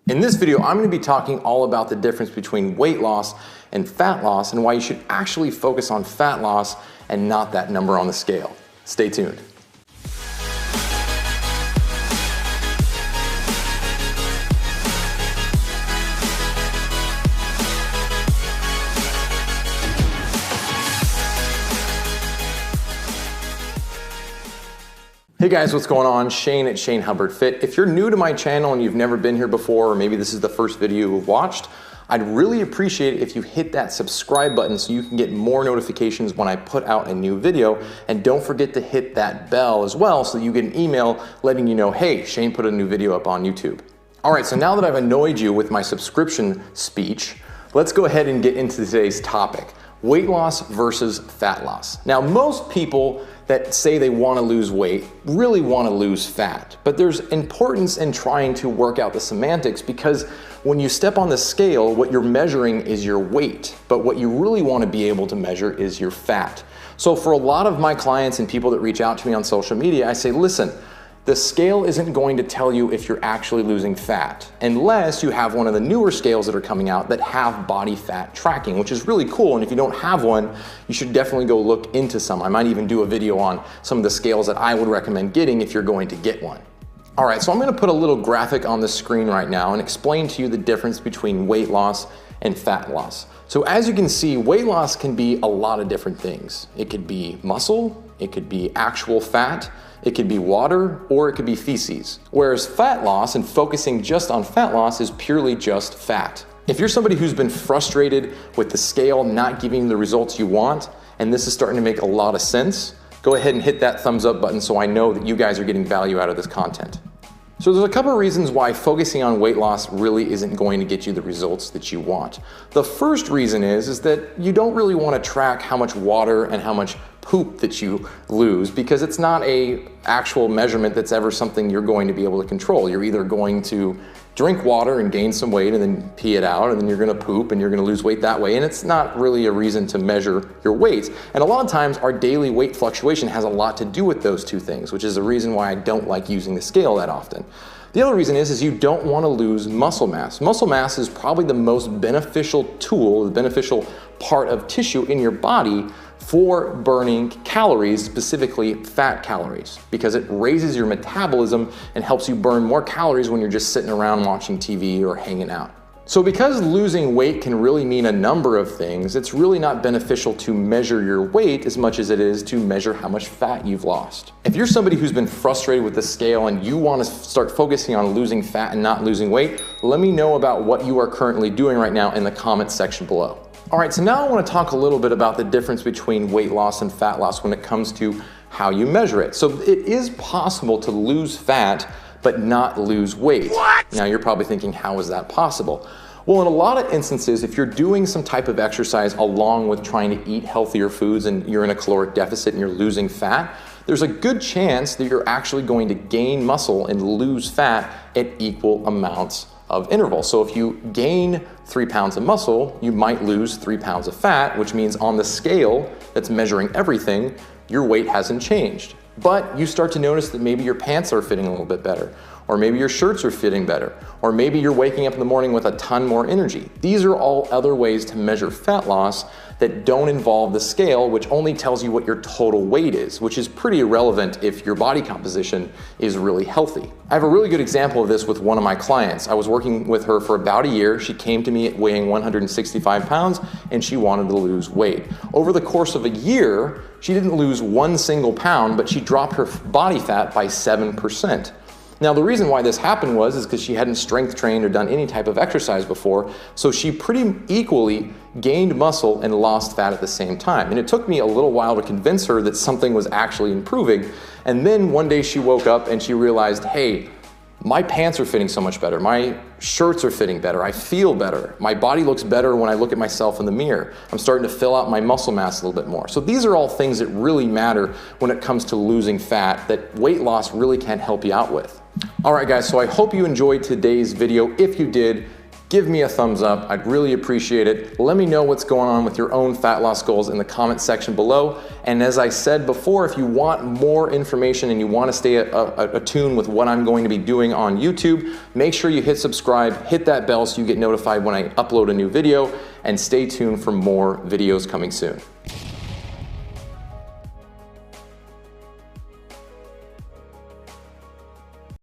In this video, I'm going to be talking all about the difference between weight loss and fat loss and why you should actually focus on fat loss and not that number on the scale. Stay tuned. Hey guys, what's going on? Shane at Shane Hubbard Fit. If you're new to my channel and you've never been here before, or maybe this is the first video you've watched, I'd really appreciate it if you hit that subscribe button so you can get more notifications when I put out a new video. And don't forget to hit that bell as well so that you get an email letting you know, hey, Shane put a new video up on YouTube. All right, so now that I've annoyed you with my subscription speech, let's go ahead and get into today's topic. Weight loss versus fat loss. Now, most people that say they want to lose weight really want to lose fat, but there's importance in trying to work out the semantics because when you step on the scale, what you're measuring is your weight, but what you really want to be able to measure is your fat. So for a lot of my clients and people that reach out to me on social media, I say, listen, the scale isn't going to tell you if you're actually losing fat unless you have one of the newer scales that are coming out that have body fat tracking, which is really cool. And if you don't have one, you should definitely go look into some. I might even do a video on some of the scales that I would recommend getting if you're going to get one. All right, so I'm gonna put a little graphic on the screen right now and explain to you the difference between weight loss and fat loss. So as you can see, weight loss can be a lot of different things. It could be muscle, it could be actual fat, it could be water, or it could be feces. Whereas fat loss and focusing just on fat loss is purely just fat. If you're somebody who's been frustrated with the scale not giving you the results you want, and this is starting to make a lot of sense, go ahead and hit that thumbs up button so I know that you guys are getting value out of this content. So there's a couple of reasons why focusing on weight loss really isn't going to get you the results that you want. The first reason is that you don't really want to track how much water and how much poop that you lose because it's not a actual measurement that's ever something you're going to be able to control. You're either going to drink water and gain some weight and then pee it out, and then you're going to poop and you're going to lose weight that way, and it's not really a reason to measure your weight. And a lot of times our daily weight fluctuation has a lot to do with those two things, which is the reason why I don't like using the scale that often. The other reason is you don't want to lose muscle mass. Muscle mass is probably the most beneficial tool, the beneficial part of tissue in your body for burning calories, specifically fat calories, because it raises your metabolism and helps you burn more calories when you're just sitting around watching TV or hanging out. So because losing weight can really mean a number of things, it's really not beneficial to measure your weight as much as it is to measure how much fat you've lost. If you're somebody who's been frustrated with the scale and you want to start focusing on losing fat and not losing weight, let me know about what you are currently doing right now in the comments section below. All right, so now I want to talk a little bit about the difference between weight loss and fat loss when it comes to how you measure it. So it is possible to lose fat but not lose weight. What? Now you're probably thinking, how is that possible? Well, in a lot of instances, if you're doing some type of exercise along with trying to eat healthier foods and you're in a caloric deficit and you're losing fat, there's a good chance that you're actually going to gain muscle and lose fat at equal amounts of interval. So if you gain 3 pounds of muscle, you might lose 3 pounds of fat, which means on the scale that's measuring everything, your weight hasn't changed. But you start to notice that maybe your pants are fitting a little bit better, or maybe your shirts are fitting better, or maybe you're waking up in the morning with a ton more energy. These are all other ways to measure fat loss that don't involve the scale, which only tells you what your total weight is, which is pretty irrelevant if your body composition is really healthy. I have a really good example of this with one of my clients. I was working with her for about a year. She came to me weighing 165 pounds and she wanted to lose weight. Over the course of a year, she didn't lose one single pound, but she dropped her body fat by 7%. Now, the reason why this happened is because she hadn't strength trained or done any type of exercise before, so she pretty equally gained muscle and lost fat at the same time. And it took me a little while to convince her that something was actually improving. And then one day she woke up and she realized, hey, my pants are fitting so much better. My shirts are fitting better. I feel better. My body looks better when I look at myself in the mirror. I'm starting to fill out my muscle mass a little bit more. So these are all things that really matter when it comes to losing fat that weight loss really can help you out with. All right, guys, so I hope you enjoyed today's video. If you did, give me a thumbs up. I'd really appreciate it. Let me know what's going on with your own fat loss goals in the comment section below. And as I said before, if you want more information and you want to stay attuned with what I'm going to be doing on YouTube, make sure you hit subscribe, hit that bell so you get notified when I upload a new video, and stay tuned for more videos coming soon.